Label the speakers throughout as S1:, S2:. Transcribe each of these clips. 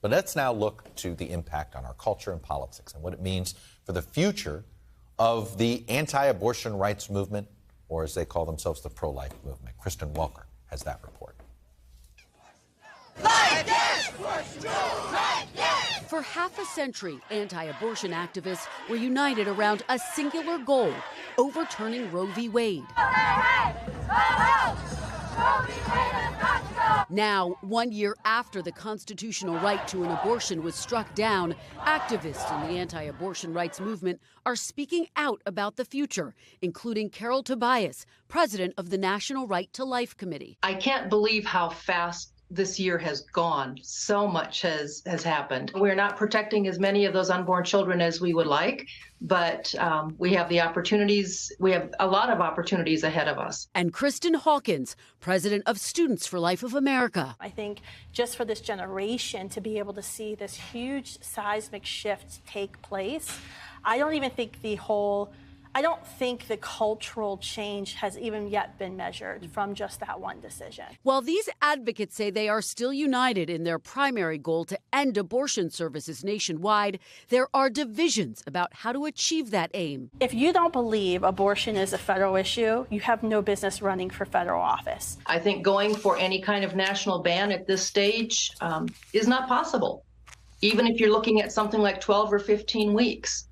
S1: But let's now look to the impact on our culture and politics and what it means for the future of the anti-abortion rights movement, or as they call themselves, the pro-life movement. Kristen Welker has that report.
S2: Like this! Like this!
S3: For half a century, anti-abortion activists were united around a singular goal: overturning Roe v. Wade. Now, 1 year after the constitutional right to an abortion was struck down, activists in the anti-abortion rights movement are speaking out about the future, including Carol Tobias, president of the National Right to Life Committee.
S4: I can't believe how fast this year has gone. So much has happened. We're not protecting as many of those unborn children as we would like, but we have the opportunities. We have a lot of opportunities ahead of us.
S3: And Kristan Hawkins, president of Students for Life of America.
S5: I think just for this generation to be able to see this huge seismic shift take place, I don't think the cultural change has even yet been measured from just that one decision.
S3: While these advocates say they are still united in their primary goal to end abortion services nationwide, there are divisions about how to achieve that aim.
S5: If you don't believe abortion is a federal issue, you have no business running for federal office.
S4: I think going for any kind of national ban at this stage is not possible. Even if you're looking at something like 12 or 15 weeks.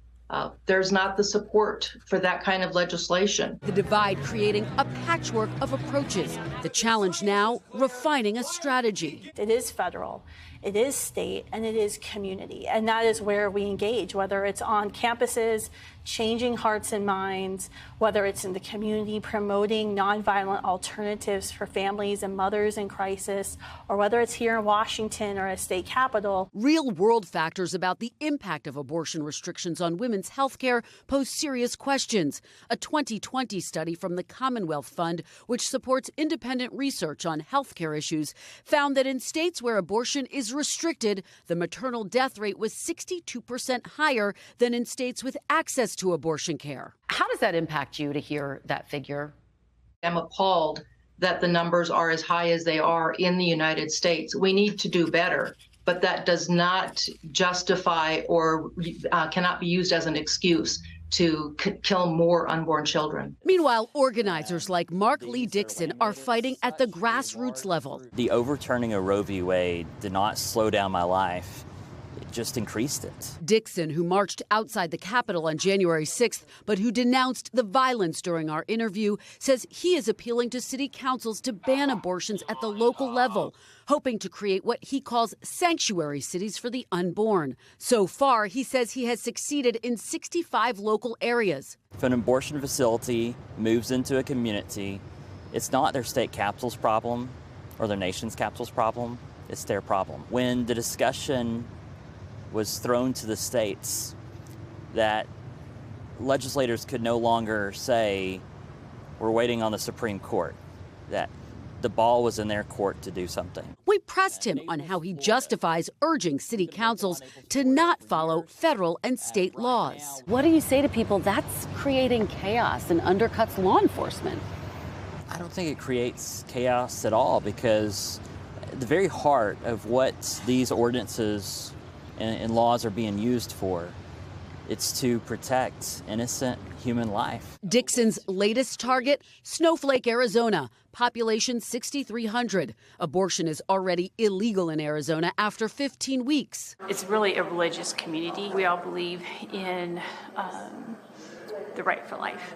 S4: There's not the support for that kind of legislation.
S3: The divide creating a patchwork of approaches. The challenge now, refining a strategy.
S5: It is federal, it is state, and it is community. And that is where we engage, whether it's on campuses, changing hearts and minds, whether it's in the community promoting nonviolent alternatives for families and mothers in crisis, or whether it's here in Washington or at state capitol.
S3: Real-world factors about the impact of abortion restrictions on women's health care pose serious questions. A 2020 study from the Commonwealth Fund, which supports independent research on health care issues, found that in states where abortion is restricted, the maternal death rate was 62% higher than in states with access to abortion care.
S6: How does that impact you to hear that figure?
S4: I'm appalled that the numbers are as high as they are in the United States. We need to do better, but that does not justify or cannot be used as an excuse to kill more unborn children.
S3: Meanwhile, organizers like Mark Dickson are fighting at the grassroots level.
S7: The overturning of Roe v. Wade did not slow down my life. It just increased it.
S3: Dickson, who marched outside the Capitol on January 6th, but who denounced the violence during our interview, says he is appealing to city councils to ban abortions at the local level, hoping to create what he calls sanctuary cities for the unborn. So far, he says he has succeeded in 65 local areas.
S7: If an abortion facility moves into a community, it's not their state capital's problem or their nation's capital's problem, it's their problem. When the discussion was thrown to the states that legislators could no longer say, we're waiting on the Supreme Court, that the ball was in their court to do something.
S3: We pressed him on how he justifies urging city councils to not follow federal and state laws.
S6: What do you say to people that's creating chaos and undercuts law enforcement?
S7: I don't think it creates chaos at all, because the very heart of what these ordinances and laws are being used for, it's to protect innocent human life.
S3: Dickson's latest target, Snowflake, Arizona, population 6,300. Abortion is already illegal in Arizona after 15 weeks.
S8: It's really a religious community. We all believe in the right for life.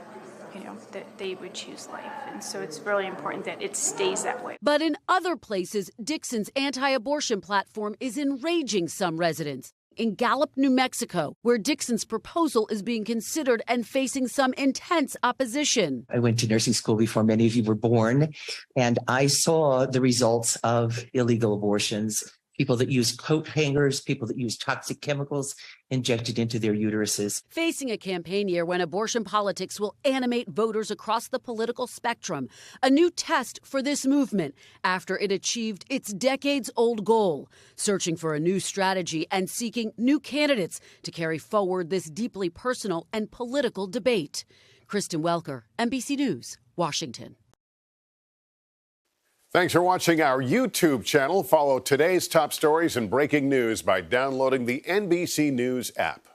S8: That they would choose life. And so it's really important that it stays that way.
S3: But in other places, Dickson's anti-abortion platform is enraging some residents. In Gallup, New Mexico, where Dickson's proposal is being considered and facing some intense opposition.
S9: I went to nursing school before many of you were born, and I saw the results of illegal abortions. People that use coat hangers, people that use toxic chemicals injected into their uteruses.
S3: Facing a campaign year when abortion politics will animate voters across the political spectrum, a new test for this movement after it achieved its decades-old goal, searching for a new strategy and seeking new candidates to carry forward this deeply personal and political debate. Kristen Welker, NBC News, Washington.
S10: Thanks for watching our YouTube channel. Follow today's top stories and breaking news by downloading the NBC News app.